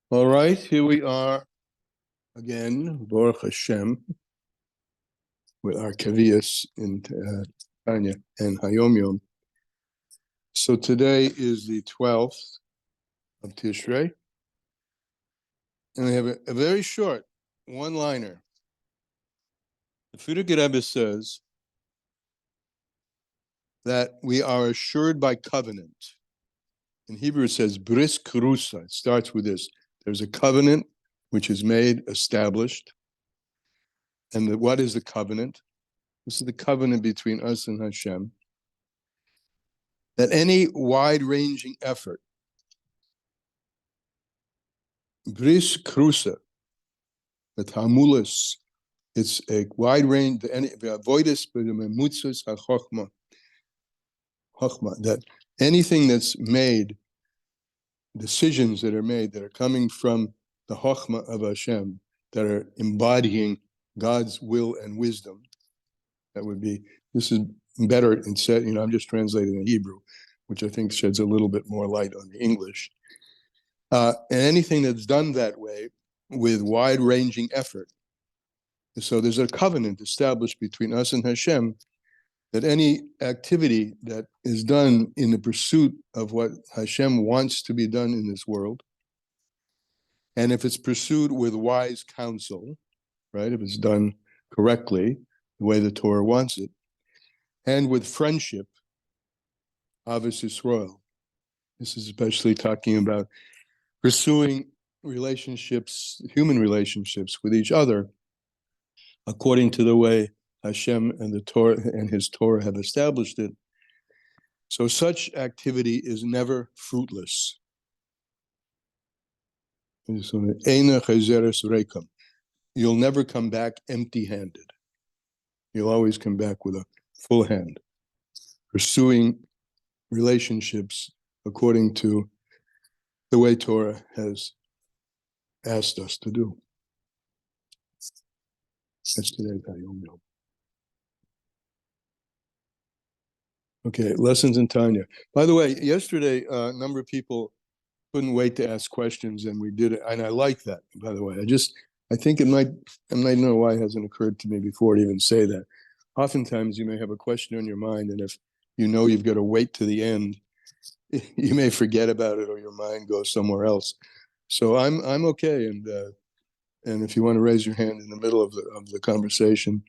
All right, here we are again, Baruch Hashem, with our Kaviyas in Tanya and Hayom Yom. So today is the 12th of Tishrei, and we have a very short one-liner. The Frierdiker Rebbe says that we are assured by covenant. In Hebrew it says bris krusa. It starts with this. There's a covenant which is made, established. And what is the covenant? This is the covenant between us and Hashem. That any wide-ranging effort, bris krusa, the tamulas, it's a wide range, avoidus mitzvos chachma, that anything that's made, decisions that are made that are coming from the chachma of Hashem, that are embodying God's will and wisdom, that would be, this is better and said, I'm just translating the Hebrew, which I think sheds a little bit more light on the English. And anything that's done that way with wide-ranging effort. So there's a covenant established between us and Hashem that any activity that is done in the pursuit of what Hashem wants to be done in this world, and if it's pursued with wise counsel, right, if it's done correctly, the way the Torah wants it, and with friendship, Ahavas Yisrael. This is especially talking about pursuing relationships, human relationships with each other, according to the way Hashem and the Torah and His Torah have established it. So such activity is never fruitless. You'll never come back empty-handed. You'll always come back with a full hand, pursuing relationships according to the way Torah has asked us to do. That's today's Hayom Yom. Okay, lessons in Tanya. By the way, yesterday a number of people couldn't wait to ask questions, and we did it. And I like that, by the way. I think it might, I don't know why it hasn't occurred to me before to even say that. Oftentimes you may have a question on your mind, and if you know you've got to wait to the end, you may forget about it or your mind goes somewhere else. So I'm okay, and if you want to raise your hand in the middle of the conversation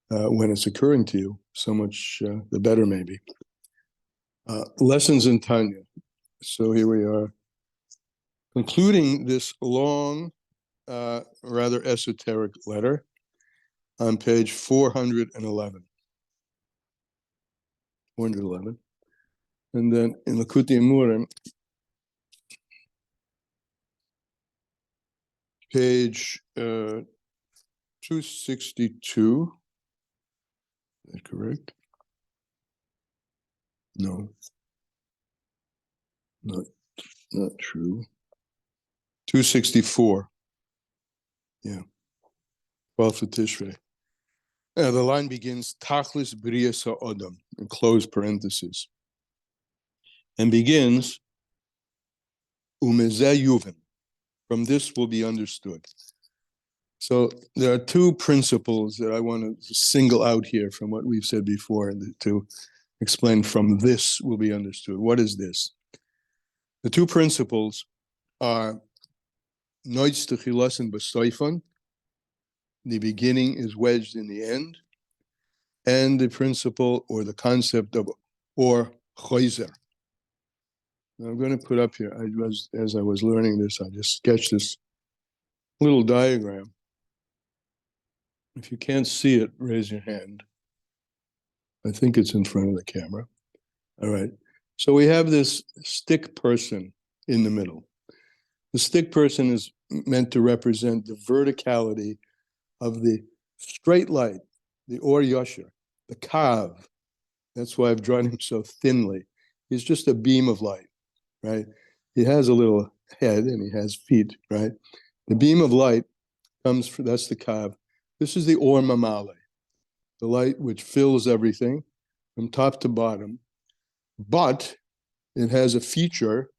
when it's occurring to you, so much the better maybe. Lessons in Tanya. So here we are, concluding this long, rather esoteric letter on page 411. 411. And then in Likutei Amurim, page 262. Is that correct? No. Not true. 264. Yeah. 12th of Tishrei. The line begins, Tachlis B'riyas ha'odam, in close parentheses, and begins, Umezeh Yuvin. From this will be understood. So there are two principles that I want to single out here from what we've said before, and to explain from this will be understood. What is this? The two principles are Noitz Techilasin B'Soifon, the beginning is wedged in the end, and the principle or the concept of or choizer. I'm going to put up here, as I was learning this, I just sketched this little diagram. If you can't see it, raise your hand. I think it's in front of the camera. All right. So we have this stick person in the middle. The stick person is meant to represent the verticality of the straight light, the Or Yosher, the Kav. That's why I've drawn him so thinly. He's just a beam of light, right? He has a little head and he has feet, right? The beam of light comes from, that's the Kav. This is the Or Mamale, the light which fills everything from top to bottom. But it has a feature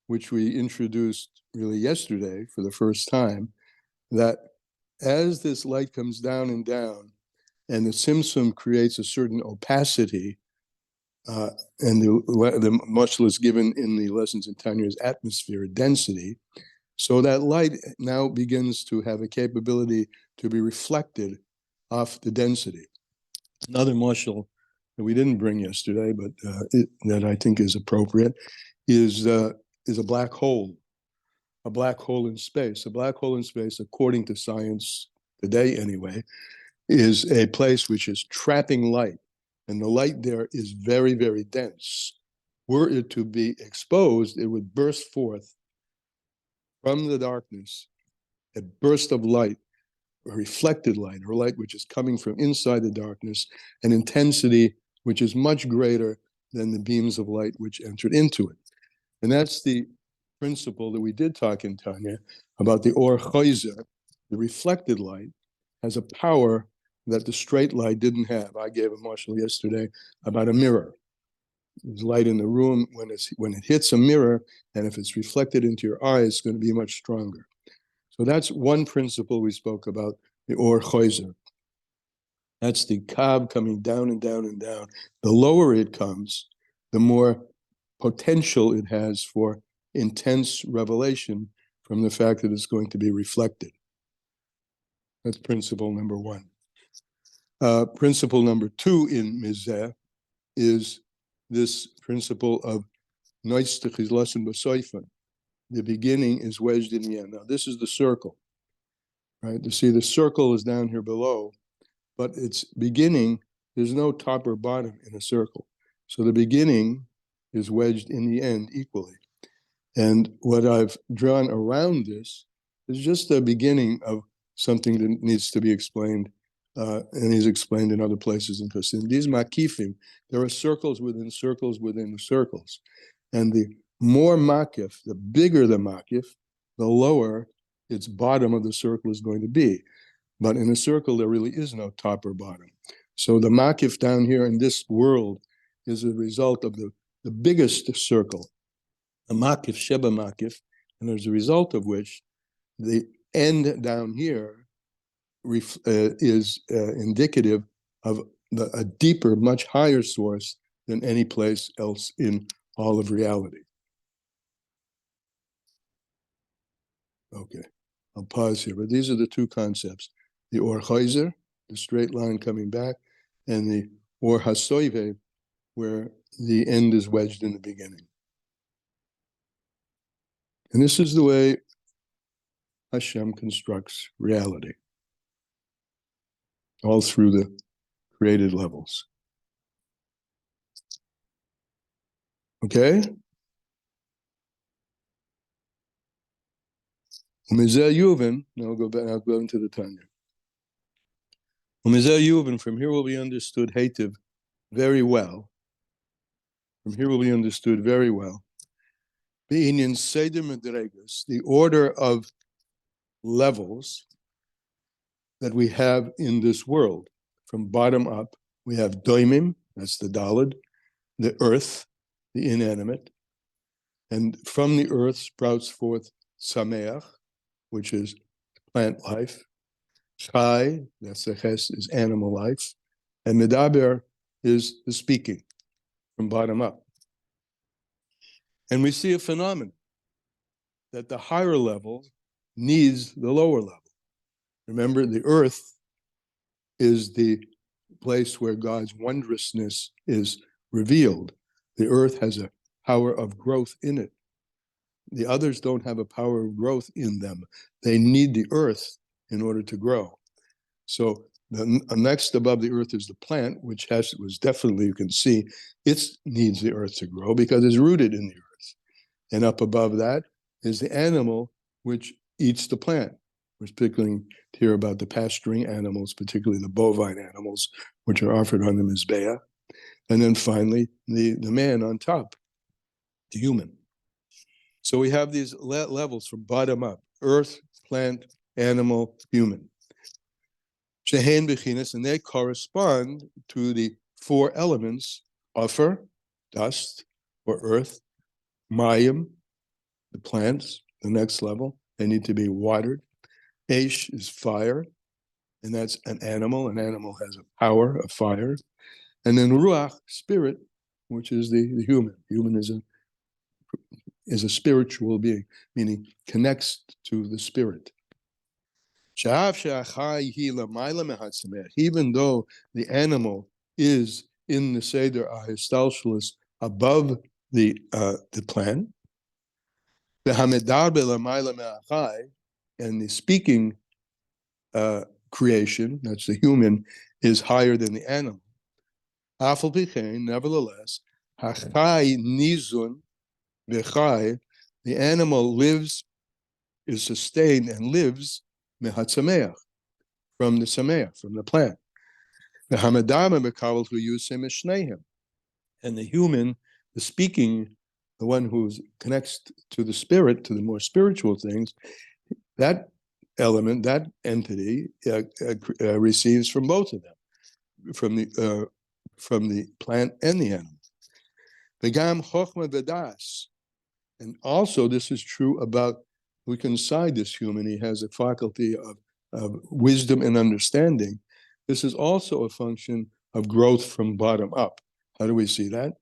which we introduced really yesterday for the first time, that as this light comes down and down, and the Tzimtzum creates a certain opacity, and the mashal is given in the lessons in Tanya as atmosphere, density, so that light now begins to have a capability to be reflected off the density. Another mashal that we didn't bring yesterday, but that I think is appropriate, is a black hole. A black hole in space. A black hole in space, according to science today anyway, is a place which is trapping light. And the light there is very, very dense. Were it to be exposed, it would burst forth from the darkness, a burst of light, a reflected light, or light which is coming from inside the darkness, an intensity which is much greater than the beams of light which entered into it. And that's the principle that we did talk in Tanya about the or choizer, the reflected light, has a power that the straight light didn't have. I gave a mashal yesterday about a mirror. There's light in the room when it hits a mirror, and if it's reflected into your eye, it's going to be much stronger. So that's one principle we spoke about, the or choizer. That's the kav coming down and down and down. The lower it comes, the more potential it has for intense revelation from the fact that it's going to be reflected. That's principle number one. Principle number two in Mizeh is this principle of Noitztich is lesson b'soifen. The beginning is wedged in the end. Now, this is the circle, right? You see, the circle is down here below, but its beginning, there's no top or bottom in a circle. So the beginning is wedged in the end equally. And what I've drawn around this is just the beginning of something that needs to be explained, and is explained in other places in Kosim. These makifim, there are circles within circles within circles. And the more makif, the bigger the makif, the lower its bottom of the circle is going to be. But in a circle, there really is no top or bottom. So the makif down here in this world is a result of the biggest circle, a makif, sheba makif, and as a result of which the end down here is indicative of a deeper, much higher source than any place else in all of reality. Okay, I'll pause here, but these are the two concepts: the or chayzer, the straight line coming back, and the or hasoive, where the end is wedged in the beginning. And this is the way Hashem constructs reality, all through the created levels. Okay? Now I'll go back, I'll go into the Tanya. From here will be understood Hativ very well. From here will be understood very well. The order of levels that we have in this world. From bottom up, we have doimim, that's the dalid, the earth, the inanimate, and from the earth sprouts forth sameach, which is plant life, chai, that's the ches, is animal life, and medaber is the speaking, from bottom up. And we see a phenomenon that the higher level needs the lower level. Remember, the earth is the place where God's wondrousness is revealed. The earth has a power of growth in it. The others don't have a power of growth in them. They need the earth in order to grow. So the next above the earth is the plant, which was definitely, you can see, it needs the earth to grow because it's rooted in the earth. And up above that is the animal, which eats the plant. We're speaking here about the pasturing animals, particularly the bovine animals, which are offered on the Mizbeah. And then finally, the man on top, the human. So we have these levels from bottom up: earth, plant, animal, human. Shehen bechinas, and they correspond to the four elements: offer, dust or earth; mayim, the plants; the next level. They need to be watered. Aish is fire, and that's an animal. An animal has a power of fire. And then ruach, spirit, which is the human. Human is a spiritual being, meaning connects to the spirit. Even though the animal is in the Seder Ahistalshalis above the plant, and the speaking creation, that's the human, is higher than the animal. Nevertheless, the animal lives, is sustained and lives mehatzameach, from the sameach, from the plant. And the human, the speaking, the one who connects to the spirit, to the more spiritual things, that element, that entity receives from both of them, from the plant and the animal. V'gam chokhmah v'das, and also this is true about look inside this human. He has a faculty of wisdom and understanding. This is also a function of growth from bottom up. How do we see that?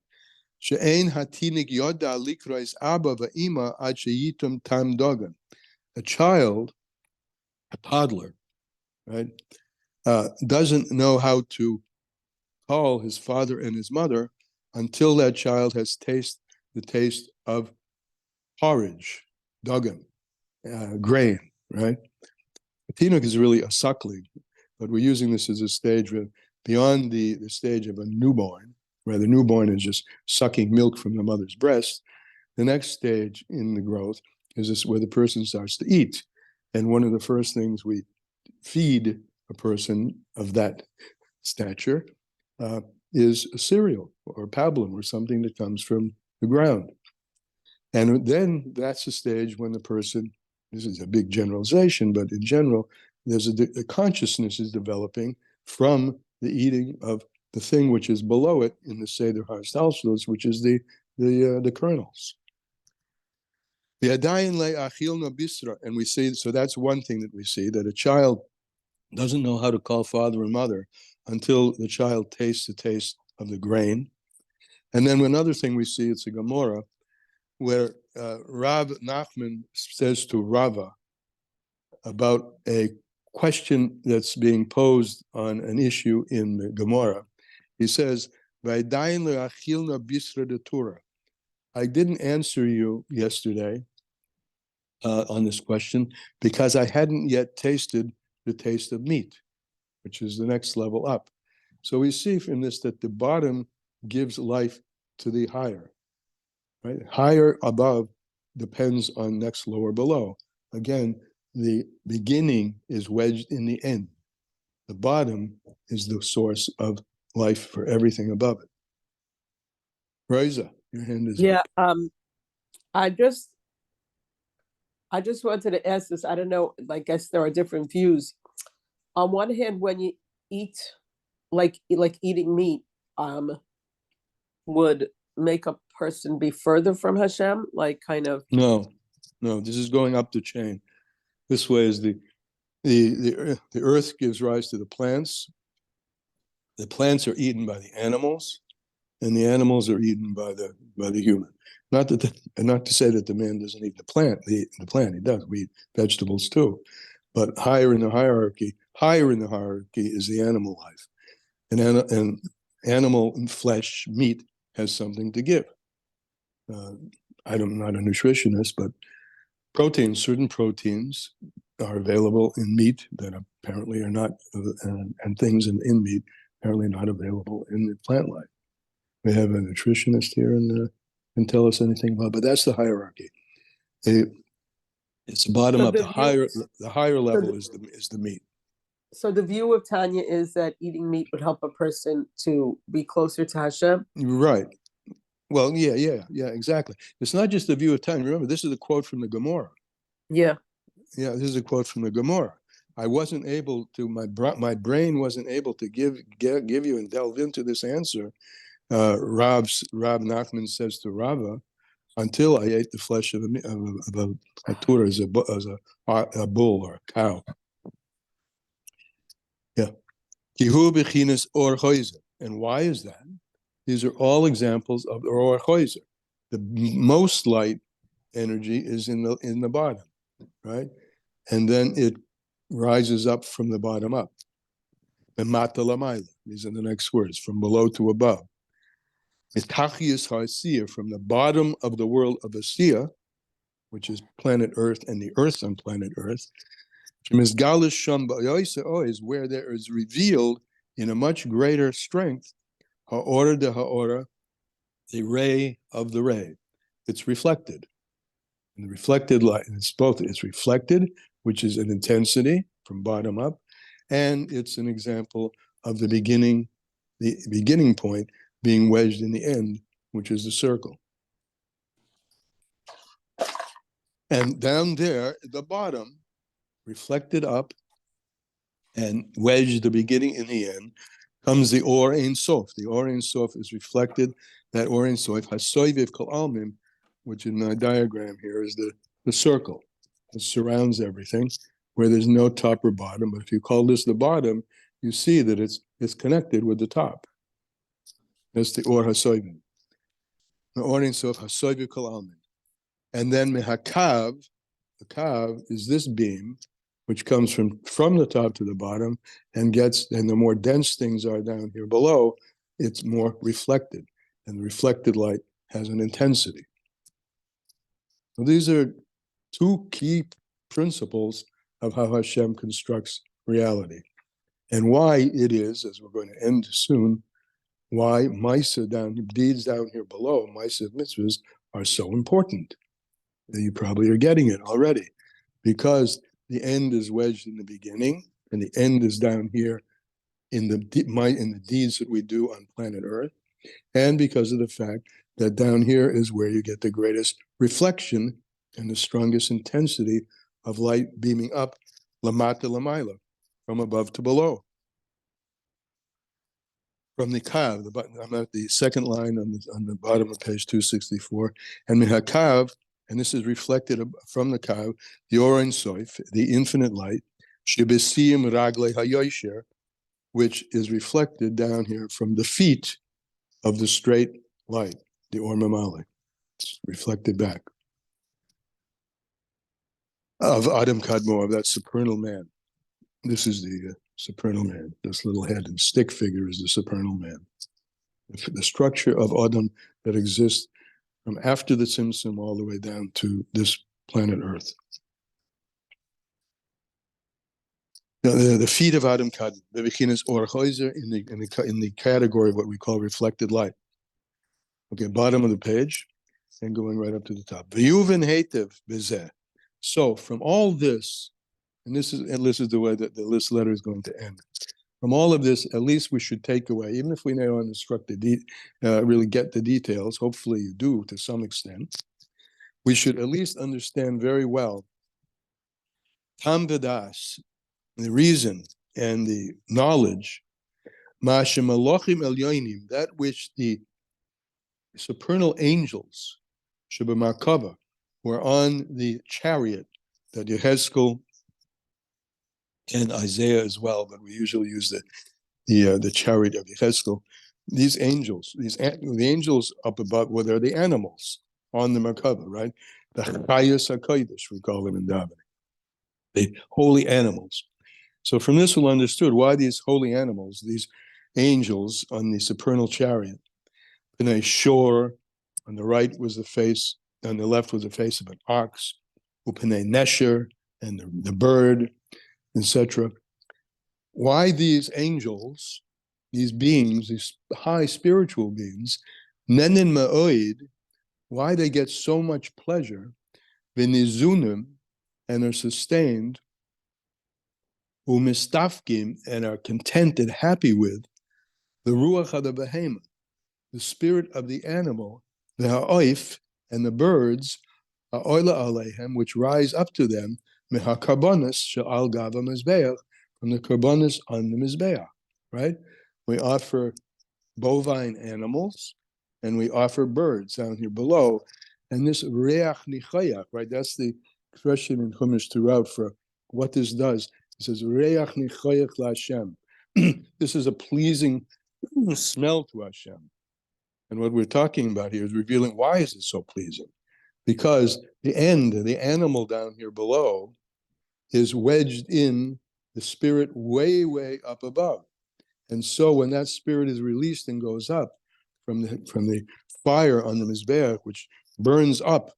She'ein hatinik yoda likrois abba va'ima ad sheyitum tam dogan. A child, a toddler, right, doesn't know how to call his father and his mother until that child has tasted the taste of porridge, dogan, grain, right? A tinuk is really a suckling, but we're using this as a stage beyond the stage of a newborn, where the newborn is just sucking milk from the mother's breast. The next stage in the growth is this, where the person starts to eat. And one of the first things we feed a person of that stature is a cereal or pablum or something that comes from the ground. And then that's the stage when the person, this is a big generalization, but in general, there's a consciousness is developing from the eating of the thing which is below it in the Seder HaStalshalos, which is the kernels. And we see, so that's one thing that we see, that a child doesn't know how to call father and mother until the child tastes the taste of the grain. And then another thing we see, it's a Gemara, where Rav Nachman says to Rava about a question that's being posed on an issue in the Gemara. He says, I didn't answer you yesterday on this question because I hadn't yet tasted the taste of meat, which is the next level up. So we see from this that the bottom gives life to the higher, right? Higher above depends on next lower below. Again, the beginning is wedged in the end. The bottom is the source of life for everything above it. Rosa, your hand is up. I just wanted to ask this. I don't know, I guess there are different views. On one hand, when you eat, like eating meat, would make a person be further from Hashem, like kind of. No, this is going up the chain. This way is the earth gives rise to the plants. The plants are eaten by the animals, and the animals are eaten by the human. Not to say that the man doesn't eat the plant. The plant, he does. We eat vegetables too, but higher in the hierarchy is the animal life, and animal flesh, meat, has something to give. I'm not a nutritionist, but certain proteins are available in meat that apparently are not, and things in meat apparently not available in the plant life. We have a nutritionist here and can tell us anything about, but that's the hierarchy. It's the bottom up. The higher level is the meat. So the view of Tanya is that eating meat would help a person to be closer to Hashem? Right. Well, yeah, exactly. It's not just the view of Tanya. Remember, this is a quote from the Gemara. Yeah, this is a quote from the Gemara. I wasn't able to, my brain wasn't able to give you and delve into this answer. Rav Nachman says to Rava, until I ate the flesh of a Torah as a bull or a cow. Yeah. Kihu bechinas or choizer. And why is that? These are all examples of or choizer. The most light energy is in the bottom, right? And then it rises up from the bottom up. Mata lamayla. These are the next words, from below to above. Mitachiyas ha'asiyah, from the bottom of the world of Asiyah, which is planet Earth and the Earth on planet Earth. Is where there is revealed in a much greater strength ha'ora de ha'ora, the ray of the ray. It's reflected. And the reflected light, it's reflected, which is an intensity from bottom up, and it's an example of the beginning point being wedged in the end, which is the circle. And down there at the bottom, reflected up and wedged the beginning in the end, comes the Or Ein Sof. The Or Ein Sof is reflected. That Or Ein Sof, Hasoiviv Kol Almim, which in the diagram here is the circle that surrounds everything, where there's no top or bottom. But if you call this the bottom, you see that it's connected with the top. That's the Or Hasoiviv. The Or Ein Sof, Hasoiviv Kol Almim. And then Mehakav, the Kav is this beam, which comes from the top to the bottom and the more dense things are down here below, it's more reflected. And the reflected light has an intensity. So these are two key principles of how Hashem constructs reality. And why it is, as we're going to end soon, why deeds down here below, Maisa mitzvahs, are so important. You probably are getting it already, because the end is wedged in the beginning, and the end is down here in the deeds that we do on planet Earth, and because of the fact that down here is where you get the greatest reflection and the strongest intensity of light beaming up, lamata lamayla, from above to below. From the kav, I'm at the second line on the bottom of page 264, and mihakav, and this is reflected from the kav, the Or Ein Sof, the infinite light, shebesiyim ragle hayoysher, which is reflected down here from the feet of the straight light, the Or Mamali. It's reflected back. Of Adam Kadmor, of that supernal man. This is the supernal man. This little head and stick figure is the supernal man. The structure of Adam that exists from after the Tzimtzum all the way down to this planet Earth. Now, the feet of Adam Kadmor, the beginners or Choizer in the category of what we call reflected light. Okay, bottom of the page, and going right up to the top. V'yuven heitev b'zeh. So from all this, and this is the way that this letter is going to end. From all of this, at least we should take away, even if we may not instruct really get the details, hopefully you do to some extent, we should at least understand very well tam v'das, the reason and the knowledge, ma'ashem malachim elyonim, that which the supernal angels, Shabbamakava, were on the chariot that Yehezkel and Isaiah as well, but we usually use the chariot of Yehezkel. These angels, the angels up above, well, they're the animals on the Merkava, right? The Chayas HaKodesh, we call them in davening, the holy animals. So from this we'll understood why these holy animals, these angels on the supernal chariot, in a shore, on the right was the face, on the left was the face of an ox, Upene Nesher, and the bird, etc. Why these angels, these beings, these high spiritual beings, Nenin Ma'oid, why they get so much pleasure, Vinizunim, and are sustained, Umistafkim, and are content and happy with, the Ruach HaBehema, the spirit of the animal, the ha'oif, and the birds, ha'oila alehem, which rise up to them, mehakarbonis she'al gava mizbeach, from the karbonis on the mizbeach, right? We offer bovine animals, and we offer birds down here below, And this reach nichayach, right? That's the expression in Chumash throughout for what this does. It says reach nichayach laHashem. This is a pleasing smell to Hashem. And what we're talking about here is revealing why is it so pleasing? Because the animal down here below, is wedged in the spirit way, way up above. And so when that spirit is released and goes up from the fire on the Mizbeach, which burns up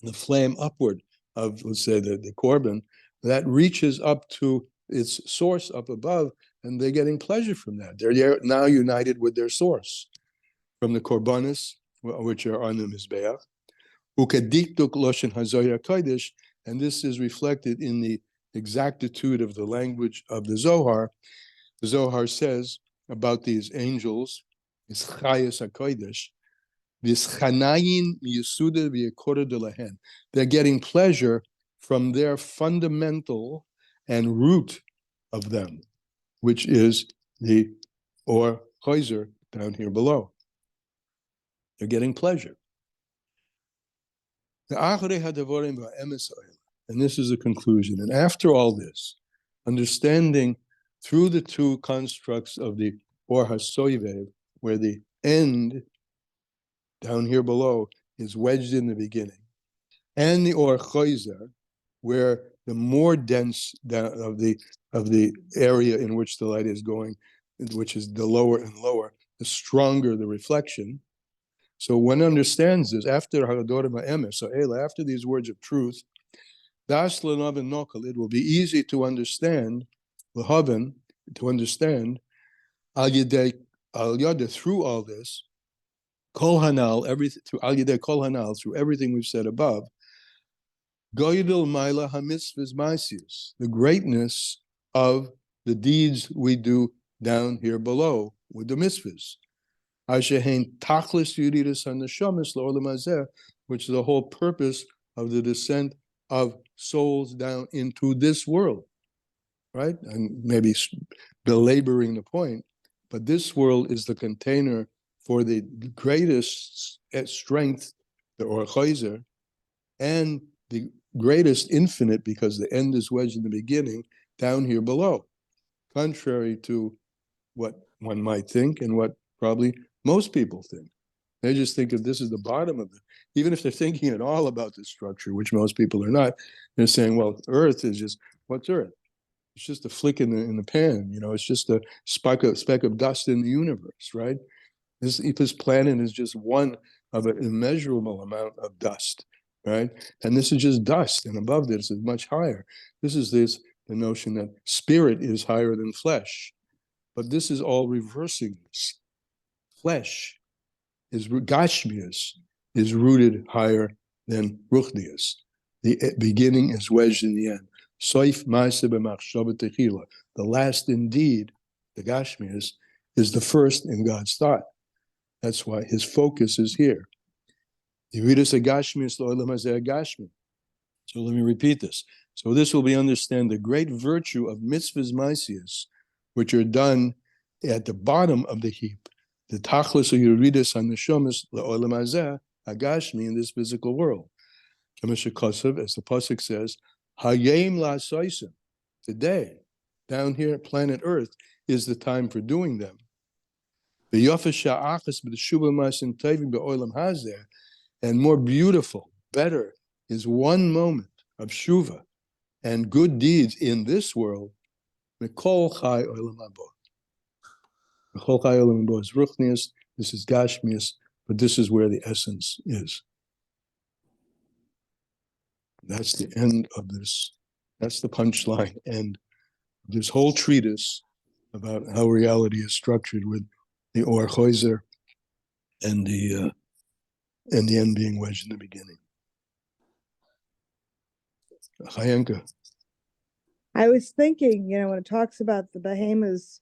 the flame upward of, let's say, the korban, that reaches up to its source up above, and they're getting pleasure from that. They're now united with their source from the korbanos, which are on the Mizbeach. Ukadiktuk loshen hazoya kodesh, and this is reflected in the exactitude of the language of the Zohar. The Zohar says about these angels, they're getting pleasure from their fundamental and root of them, which is the or choizer down here below. They're getting pleasure. And this is the conclusion. And after all this, understanding through the two constructs of the Or HaSoivev, where the end down here below is wedged in the beginning, and the Or Choizer, where the more dense of the area in which the light is going, which is the lower and lower, the stronger the reflection. So one understands this after after these words of truth, it will be easy to understand, to understand, through all this, kol hanal, everything through al yedei kol hanal, through everything we've said above, goydel maila hamitzvos ma'asos, the greatness of the deeds we do down here below with the mitzvahs. Ashehein tachlis yuridus hanashamis la'olam hazeh, which is the whole purpose of the descent of souls down into this world, right? And maybe belaboring the point, but this world is the container for the greatest strength, the Or Choizer, and the greatest infinite, because the end is wedged in the beginning, down here below, contrary to what one might think and what probably most people think. They just think of this as the bottom of it. Even if they're thinking at all about this structure, which most people are not, they're saying, well, Earth is just, what's Earth? It's just a flick in the pan, it's just a speck of dust in the universe, right? This planet is just one of an immeasurable amount of dust, right? And this is just dust, and above this is much higher. This is the notion that spirit is higher than flesh. But this is all reversing this. Flesh is gashmius, is rooted higher than ruchnius. The beginning is wedged in the end. Soif ma'aseh b'machshava techila. The last indeed, the gashmius, is the first in God's thought. That's why his focus is here. Yiridus agashmius lo'olam hazeh agashmi. So let me repeat this. So this will be understand the great virtue of mitzvahs ma'asos, which are done at the bottom of the heap. The tachlis of Yeridus HaNeshamas LeOlam Hazeh Hagashmi in this physical world. As the pasuk says, Hayem La'asaisim. Today, down here, planet Earth, is the time for doing them. And more beautiful, better, is one moment of shuva and good deeds in this world. Mikol Chai Olam Haba. Mikol Chai Olam Haba is ruchnius. This is gashmius, but this is where the essence is. That's the end of this. That's the punchline end of this whole treatise about how reality is structured, with the Or Choizer and the end being wedged in the beginning. Chayanka. I was thinking, when it talks about the behemoths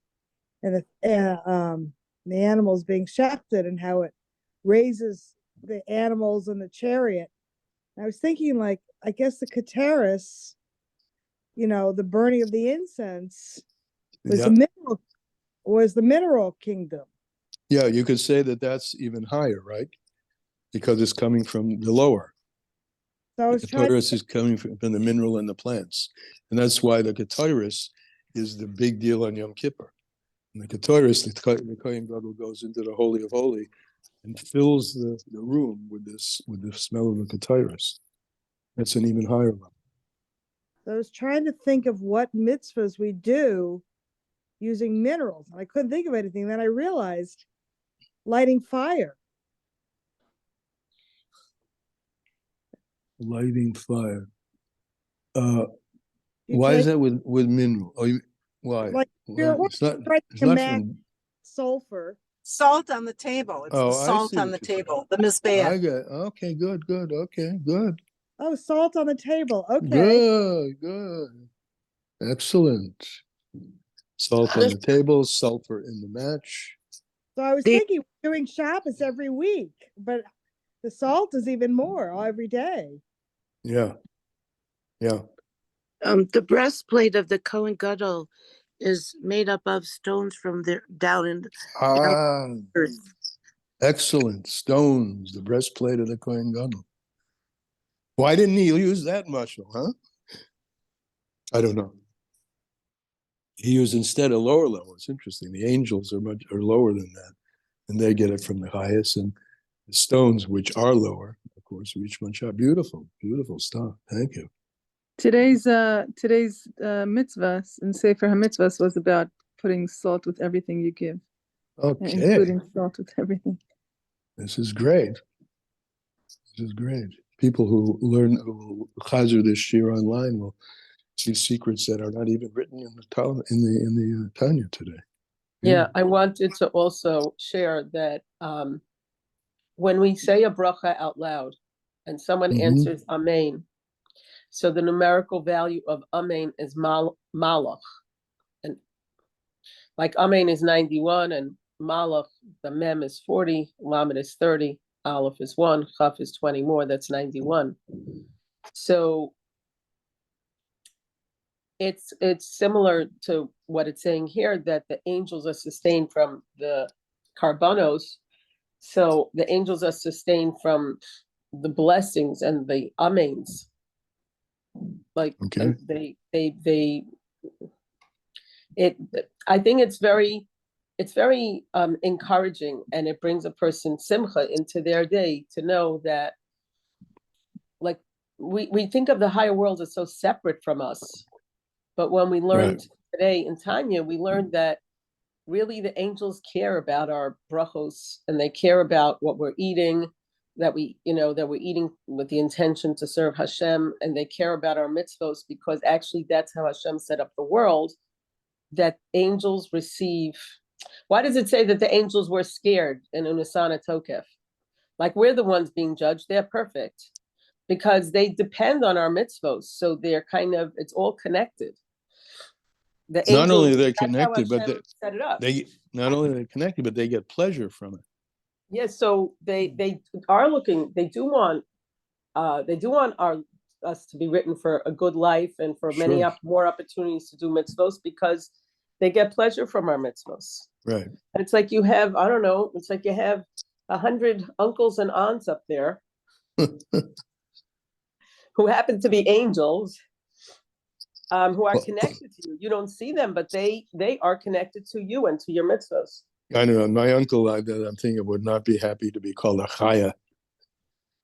and the animals being shafted and how it raises the animals in the chariot. I was thinking, I guess the Kateris, the burning of the incense was the mineral kingdom. Yeah, you could say that that's even higher, right? because it's coming from the lower. So I The was trying, Keteris is coming from the mineral and the plants. And that's why the Keteris is the big deal on Yom Kippur. And the Keteris, the Kohen Gadol goes into the Holy of Holy and fills the room with the smell of the Keteris. That's an even higher level. I was trying to think of what mitzvahs we do using minerals. And I couldn't think of anything. Then I realized lighting fire. Lighting fire. You Why is take, that with mineral? Why? like, Well, it's not a match from. sulfur. Salt on the table. It's the Oh, I salt see on what the you're saying. table, the mizbeach. I got okay. Good. Okay, good. Oh, salt on the table. Okay. Good. Excellent. Salt on the table, sulfur in the match. So I was The- thinking we're doing Shabbos every week, but the salt is even more every day. Yeah. The breastplate of the Kohen Gadol is made up of stones from the down in Ah, earth. excellent. Stones, the breastplate of the Kohen Gadol. Why didn't he use that mushroom, huh? I don't know. He used instead a lower level. It's interesting. The angels are lower than that, and they get it from the highest, and the stones, which are lower, of course, reach much higher. Beautiful stuff. Thank you. Today's mitzvah in Sefer HaMitzvahs was about putting salt with everything you give, Okay, including salt with everything. this is great. People who learn, who chazer this shir online will see secrets that are not even written in the Tanya today. Yeah, I wanted to also share that when we say a bracha out loud and someone answers Amen, so the numerical value of Amen is malach. And like Amen is 91 and malach, the mem is 40, lamed is 30, aleph is 1, chaf is 20 more, that's 91. So it's similar to what it's saying here, that the angels are sustained from the carbonos. So the angels are sustained from the blessings and the amens. Like Okay. I think it's very encouraging, and it brings a person simcha into their day to know that, like, we think of the higher world as so separate from us. But when we learned today in Tanya, we learned that really the angels care about our brachos, and they care about what we're eating, that we're eating with the intention to serve Hashem, and they care about our mitzvos, because actually that's how Hashem set up the world, that angels receive. Why does it say that the angels were scared in Unasana Tokef? Like, we're the ones being judged, they're perfect, because they depend on our mitzvos, so they're it's all connected. The angels, Not only are they that's how connected, but Hashem set it up. they not only are they connected, but they get pleasure from it. Yes, so they are looking. They do want us to be written for a good life and for many more opportunities to do mitzvos, because they get pleasure from our mitzvos. Right. And it's like you have, I don't know, it's like you have 100 uncles and aunts up there who happen to be angels, who are connected to you. You don't see them, but they are connected to you and to your mitzvos. I don't know. My uncle, I'm thinking, would not be happy to be called a chaya.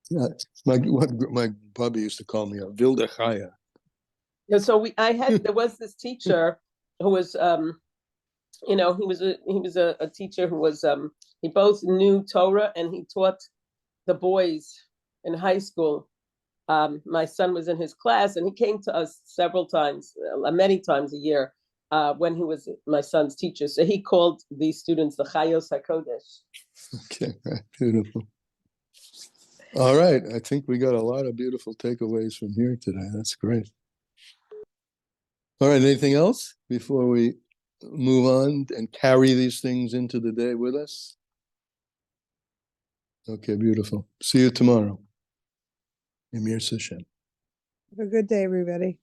Yeah, my Bubby used to call me a wilde chaya. Yeah, so there was this teacher who was, he was a teacher who was, he both knew Torah and he taught the boys in high school. My son was in his class, and he came to us several times, many times a year, when he was my son's teacher. So he called these students the Chayos HaKodesh. Okay, beautiful. All right, I think we got a lot of beautiful takeaways from here today. That's great. All right, anything else before we move on and carry these things into the day with us? Okay, beautiful. See you tomorrow. Emir Sashem. Have a good day, everybody.